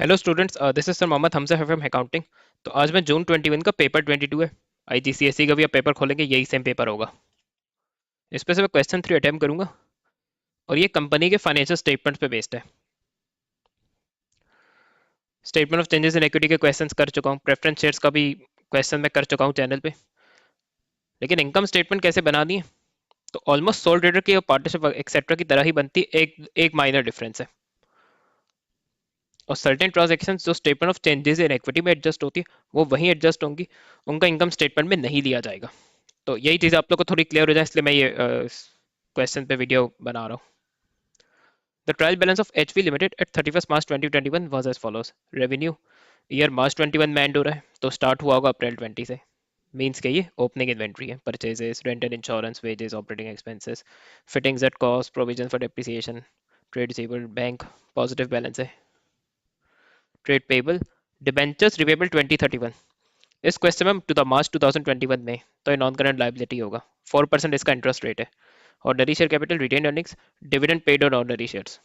Hello students, this is sir Mohammad Hamza है from accounting. तो आज मैं जून 21 का पेपर 22 है, आईजीसीएसई का भी आप पेपर खोलेंगे, यही सेम पेपर होगा। इस पे से मैं क्वेश्चन 3 अटेम्प्ट करूंगा और ये कंपनी के फाइनेंशियल स्टेटमेंट्स पे बेस्ड है। Statement of changes in equity के क्वेश्चंस कर चुका हूँ, प्रेफरेंस शेयर्स का भी क्वेश्चन मैं कर चुका हूँ चैनल पे। लेकिन इनकम स्टेटमेंट कैसे बना दी है, तो ऑलमोस्ट सोल ट्रेडर की और पार्टनरशिप एक्सेट्रा की तरह ही बनती है, एक माइनर डिफरेंस है। और सर्टेन ट्रांजेक्शन जो statement of changes in equity में एडजस्ट होती है, वो वहीं एडजस्ट होंगी, उनका इनकम स्टेटमेंट में नहीं लिया जाएगा। तो यही चीज़ आप लोग को थोड़ी क्लियर हो जाए, इसलिए मैं ये क्वेश्चन पे वीडियो बना रहा हूँ। The trial balance of HP limited at 31 March 2021 was as follows. Revenue year March 21 में एंड हो रहा है, तो स्टार्ट हुआ होगा अप्रैल 20 से। मीन्स के ये ओपनिंग इन्वेंट्री है, purchases, rent and insurance, wages, operating expenses, fittings at cost, provision for depreciation, trade receivable, bank, positive balance है। Trade payable, debentures repayable 2031। इस क्वेश्चन में टू द मार्च 2021 में, तो ये नॉन करंट लायबिलिटी होगा। 4% इसका इंटरेस्ट रेट है। Ordinary share capital, retained earnings, dividend paid on ordinary shares.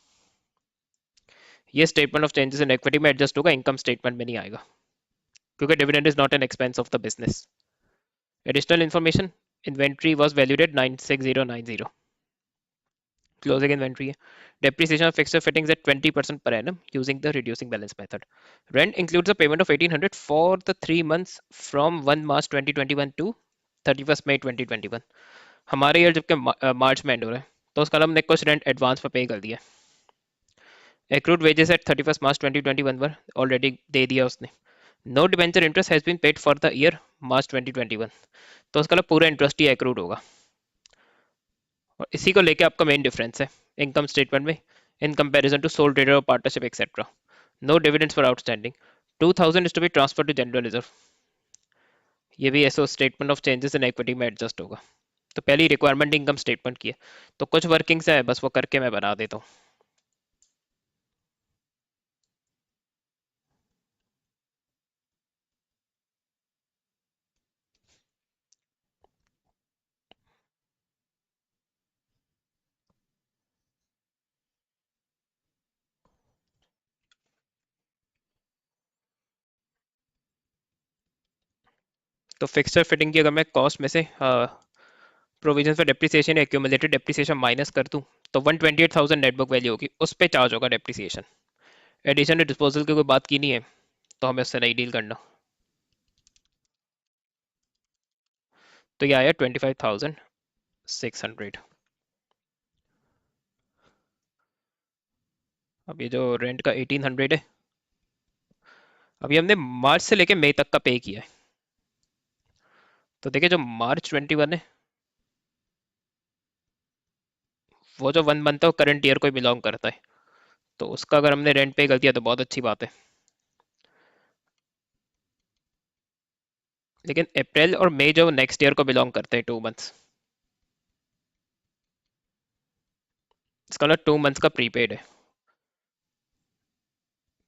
ये statement of changes in equity में एडजस्ट होगा, इनकम स्टेटमेंट में नहीं आएगा, क्योंकि dividend is not an expense of the business. Additional information, inventory was valued at 96090। Closing inventory है। Depreciation of fixed fittings at 20% per annum using the reducing balance method. Rent includes a payment of 1800 for the 3 months from 1 March 2021 to 31st May 2021। हमारे year जबकि मार्च में and हो रहा है, तो उसका हमने कुछ रेंट एडवांस पर पे कर दिया। एक्रूड वेजेस एट 31 मार्च 2021 पर ऑलरेडी दे दिया उसने। No debenture interest has been paid for the year March 2021, तो उसका पूरा इंटरेस्ट ही एक्रूड होगा। और इसी को लेके आपका मेन डिफरेंस है इनकम स्टेटमेंट में in comparison to sole trader और partnership etcetera. No dividends for outstanding. 2000 is to be transfer to general reserve. ये भी ऐसे statement of changes in equity में एडजस्ट होगा। तो पहली रिक्वायरमेंट इनकम स्टेटमेंट की है, तो कुछ वर्किंग्स है, बस वो करके मैं बना देता हूँ। तो फिक्सचर फिटिंग की अगर मैं कॉस्ट में से प्रोविजन फॉर डेप्रिसिएशन या एक्यूमुलेटेड डेप्रिसिएशन माइनस कर दूं, तो 128,000 नेट बुक वैल्यू होगी, उस पे चार्ज होगा डेप्रिसिएशन। एडिशन डिस्पोजल की कोई बात की नहीं है, तो हमें उससे नहीं डील करना। तो ये आया 25,600। अब ये जो रेंट का 1800 है, अभी हमने मार्च से लेके मई तक का पे किया है। तो देखिए, जो मार्च 21 है, वो जो 1 मंथ है वो करंट ईयर को बिलोंग करता है, तो उसका अगर हमने रेंट पे कर दिया तो बहुत अच्छी बात है। लेकिन अप्रैल और मई जो नेक्स्ट ईयर को बिलोंग करते हैं, 2 मंथ्स, इसका मतलब 2 मंथ्स का प्रीपेड है।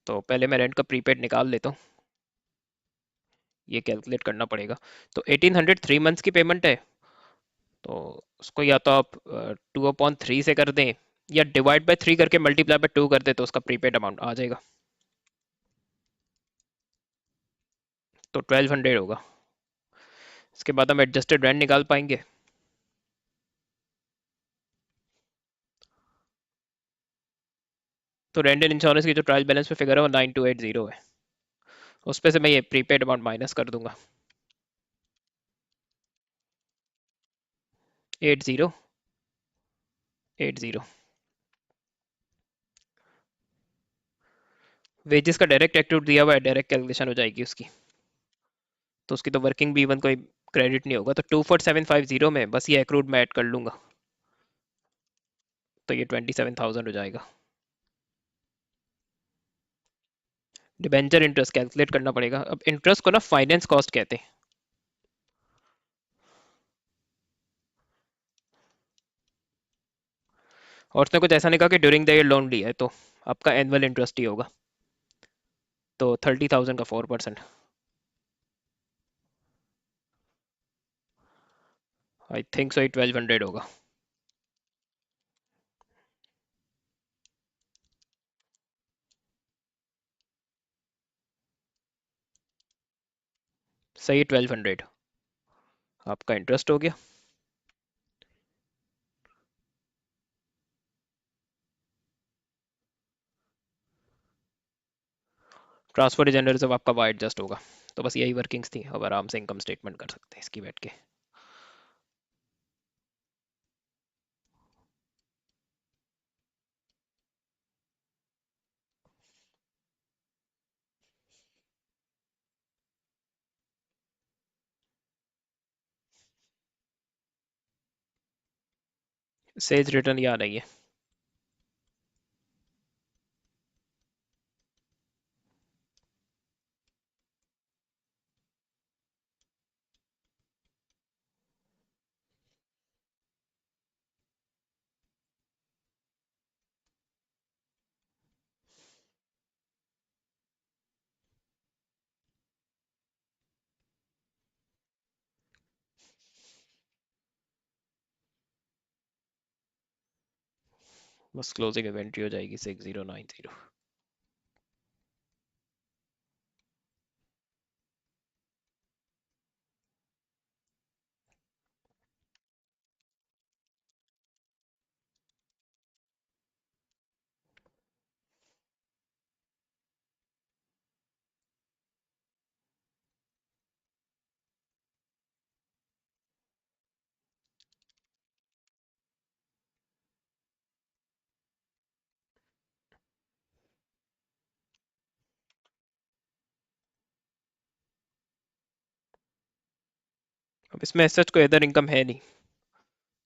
तो पहले मैं रेंट का प्रीपेड निकाल लेता हूँ, ये कैलकुलेट करना पड़ेगा। तो 1800 3 मंथ्स की पेमेंट है, तो उसको या तो आप 2/3 से कर दें, या डिवाइड बाय 3 करके मल्टीप्लाई बाय 2 कर दें, तो उसका प्रीपेड अमाउंट आ जाएगा। तो 1200 होगा। इसके बाद हम एडजस्टेड रेंट निकाल पाएंगे। तो रेंट एंड इंश्योरेंस की जो ट्रायल बैलेंस पे फिगर है वो 9280 है, उस पे से मैं ये प्रीपेड अमाउंट माइनस कर दूंगा। 8080। वेजेस का डायरेक्ट एक्टिव दिया हुआ है, डायरेक्ट कैलकुलेशन हो जाएगी उसकी, तो उसकी तो वर्किंग भी इवन कोई क्रेडिट नहीं होगा। तो 24750 में बस ये एक्रूड में ऐड कर लूंगा, तो ये 27,000 हो जाएगा। डिबेंचर इंटरेस्ट कैलकुलेट करना पड़ेगा। अब इंटरेस्ट को ना फाइनेंस कॉस्ट कहते हैं, और उसने कुछ ऐसा नहीं कहा कि ड्यूरिंग द ईयर लोन लिया है, तो आपका एनुअल इंटरेस्ट ही होगा। तो 30,000 का 4%, आई थिंक सो 1200 होगा। सही, 1200 आपका इंटरेस्ट हो गया। ट्रांसफर रिजनरेटिव आपका वाई एडजस्ट होगा। तो बस यही वर्किंग्स थी, अब आराम से इनकम स्टेटमेंट कर सकते हैं इसकी बैठ के। सेल्स रिटर्न याद आई है। बस क्लोजिंग इन्वेंट्री हो जाएगी 6090। अब इसमें सच कोई अदर इनकम है नहीं,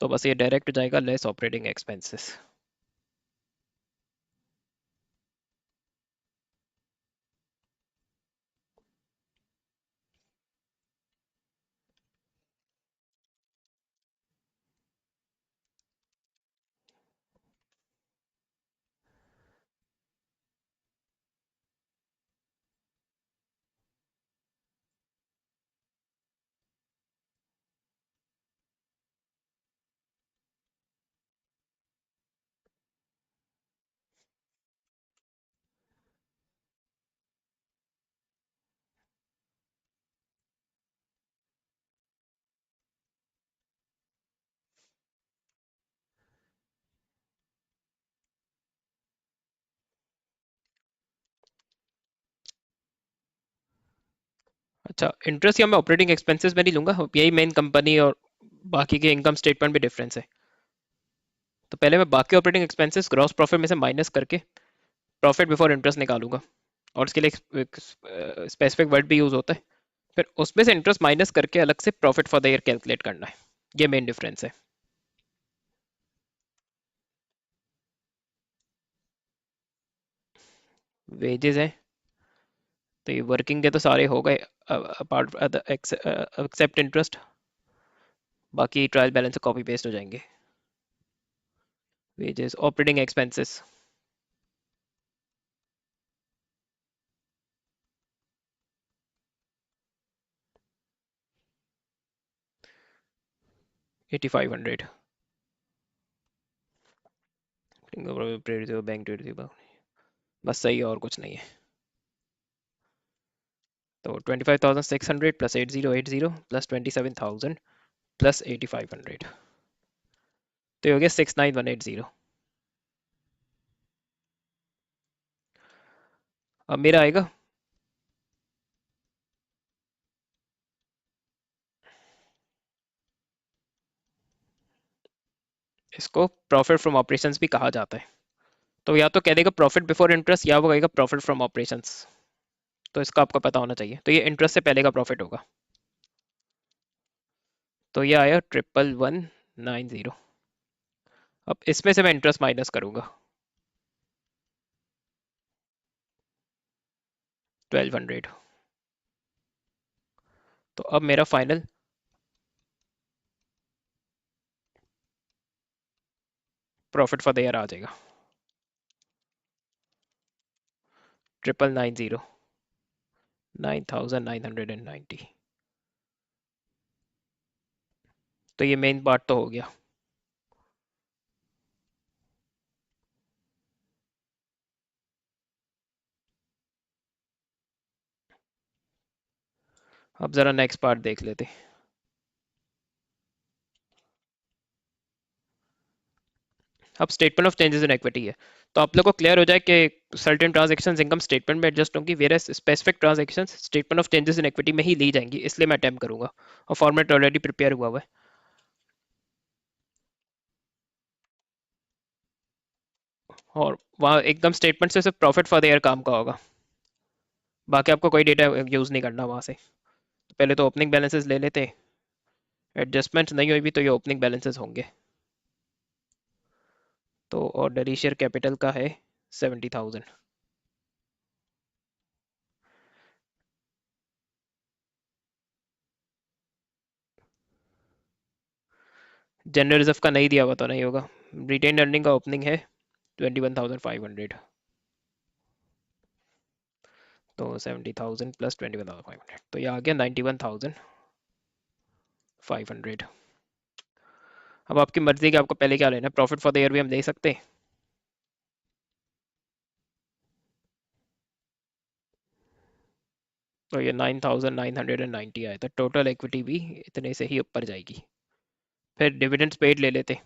तो बस ये डायरेक्ट जाएगा लेस ऑपरेटिंग एक्सपेंसेस। अच्छा, इंटरेस्ट या मैं ऑपरेटिंग एक्सपेंसेस में नहीं लूंगा, यही मेन कंपनी और बाकी के इनकम स्टेटमेंट में डिफरेंस है। तो पहले मैं बाकी ऑपरेटिंग एक्सपेंसेस ग्रॉस प्रॉफिट में से माइनस करके प्रॉफिट बिफोर इंटरेस्ट निकालूंगा, और उसके लिए एक स्पेसिफिक वर्ड भी यूज होता है। फिर उसमें से इंटरेस्ट माइनस करके अलग से profit for the year calculate करना है। ये मेन डिफरेंस है। वेजेस है, तो ये वर्किंग के तो सारे हो गए, अपार्ट एक्सेप्ट इंटरेस्ट, बाकी ट्रायल बैलेंस कॉपी पेस्ट हो जाएंगे। वेजेस, ऑपरेटिंग एक्सपेंसेस, $8500, बैंक, बस सही है और कुछ नहीं है। तो 25,600 प्लस 8080 प्लस 27,000 प्लस 8500, तो ये हो गया 69180। अब मेरा आएगा, इसको प्रॉफिट फ्रॉम ऑपरेशंस भी कहा जाता है। तो या तो कह देगा प्रॉफिट बिफोर इंटरेस्ट, या वो कहेगा प्रॉफिट फ्रॉम ऑपरेशंस। तो इसका आपको पता होना चाहिए, तो ये इंटरेस्ट से पहले का प्रॉफिट होगा। तो ये आया 11190। अब इसमें से मैं इंटरेस्ट माइनस करूंगा 1200। तो अब मेरा final profit for the year आ जाएगा 999, 9990। तो ये मेन पार्ट तो हो गया। अब जरा नेक्स्ट पार्ट देख लेते। अब statement of changes in equity है, तो आप लोग को क्लियर हो जाए कि सर्टेन ट्रांजेक्शंस इनकम स्टेटमेंट में एडजस्ट होंगी, various specific transactions statement of changes in equity में ही ली जाएंगी, इसलिए मैं अटेम्प्ट करूंगा और फॉर्मेट ऑलरेडी प्रिपेयर हुआ हुआ है। और वहाँ एकदम स्टेटमेंट से सिर्फ प्रॉफिट फॉर द ईयर काम का होगा, बाकी आपको कोई डेटा यूज नहीं करना वहाँ से। तो पहले तो ओपनिंग बैलेंसेस ले लेते, एडजस्टमेंट नहीं हुई भी तो ये ओपनिंग बैलेंसेस होंगे। तो ऑर्डनरी शेयर कैपिटल का है 70,000, जनरल रिजर्व का नहीं दिया हुआ तो नहीं होगा। रिटेन अर्निंग का ओपनिंग है 21,500, तो 70,000 प्लस 21,500, तो ये आ गया 91,500। अब आपकी मर्जी कि आपको पहले क्या लेना है, प्रॉफिट फॉर द ईयर भी हम ले सकते हैं। तो ये 9,990 आया था, टोटल इक्विटी भी इतने से ही ऊपर जाएगी। फिर डिविडेंड्स पेड ले लेते,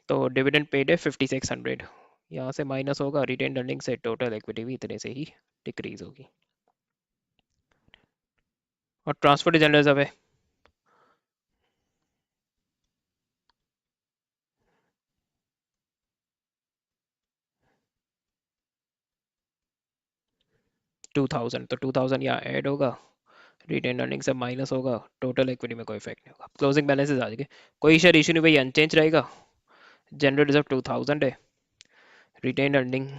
तो डिविडेंड पेड है 5,600, यहाँ से माइनस होगा रिटेन अर्निंग से, टोटल इक्विटी भी इतने से ही डिक्रीज होगी। और ट्रांसफर टू जनरल रिजर्व है 2,000, तो 2,000 यहाँ ऐड होगा, रिटेन अर्निंग से माइनस होगा, टोटल इक्विटी में कोई इफेक्ट नहीं होगा। क्लोजिंग बैलेंसेस आ जाएंगे, कोई शेयर इशू नहीं भाई, अनचेंज रहेगा। जनरल रिजर्व 2,000 है, रिटेन अर्निंग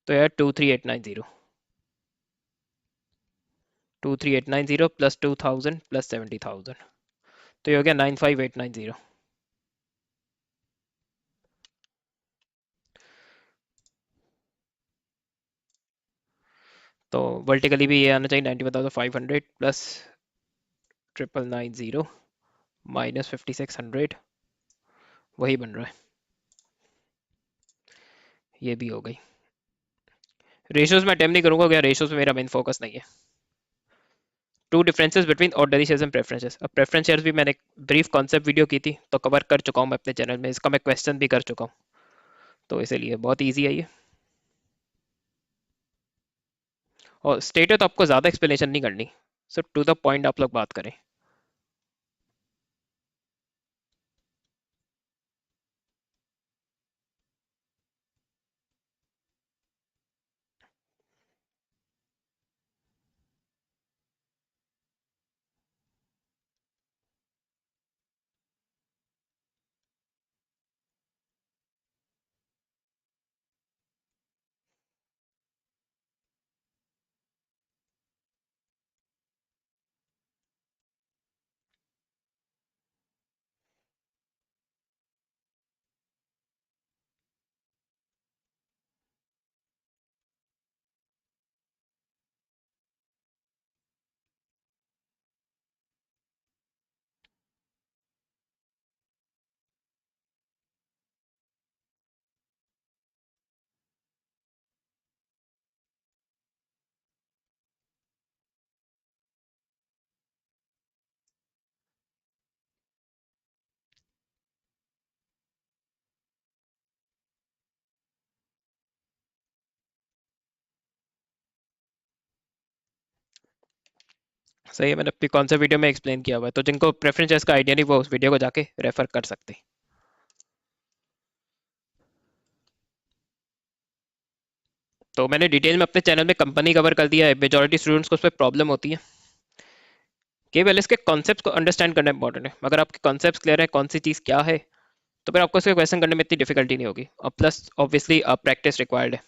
तो यार 23,890, 23,890 प्लस 2,000 प्लस 70,000, तो ये हो गया 95,890। तो वर्टिकली भी ये आना चाहिए 91,500 प्लस 9,990 माइनस 5,600, वही बन रहा है, ये भी हो गई। रेशियोज में अटेम्प्ट नहीं करूंगा, क्या रेशियोज में मेरा मेन फोकस नहीं है। Two differences between ordinary shares and preferences, अब प्रेफरेंस शेयर्स भी मैंने ब्रीफ कॉन्सेप्ट वीडियो की थी तो कवर कर चुका हूँ मैं अपने चैनल में, इसका मैं क्वेश्चन भी कर चुका हूँ, तो इसीलिए बहुत ईजी है ये। और स्टेट है तो आपको ज़्यादा एक्सप्लेनेशन नहीं करनी, सिर्फ टू द पॉइंट आप लोग बात करें। सही है, मैंने अपनी कौन सा वीडियो में एक्सप्लेन किया हुआ है, तो जिनको प्रेफरेंस शेयर्स का आइडिया नहीं वो उस वीडियो को जाके रेफर कर सकते हैं। तो मैंने डिटेल में अपने चैनल में कंपनी कवर कर दिया है, मेजोरिटी स्टूडेंट्स को उस पर प्रॉब्लम होती है, केवल इसके कॉन्सेप्ट को अंडरस्टैंड करना इंपॉर्टेंट है। अगर आपके कॉन्सेप्ट क्लियर है कौन सी चीज़ क्या है, तो फिर आपको इसके क्वेश्चन करने में इतनी डिफिकल्टी नहीं होगी। और प्लस ऑब्वियसली प्रैक्टिस रिक्वायर्ड है।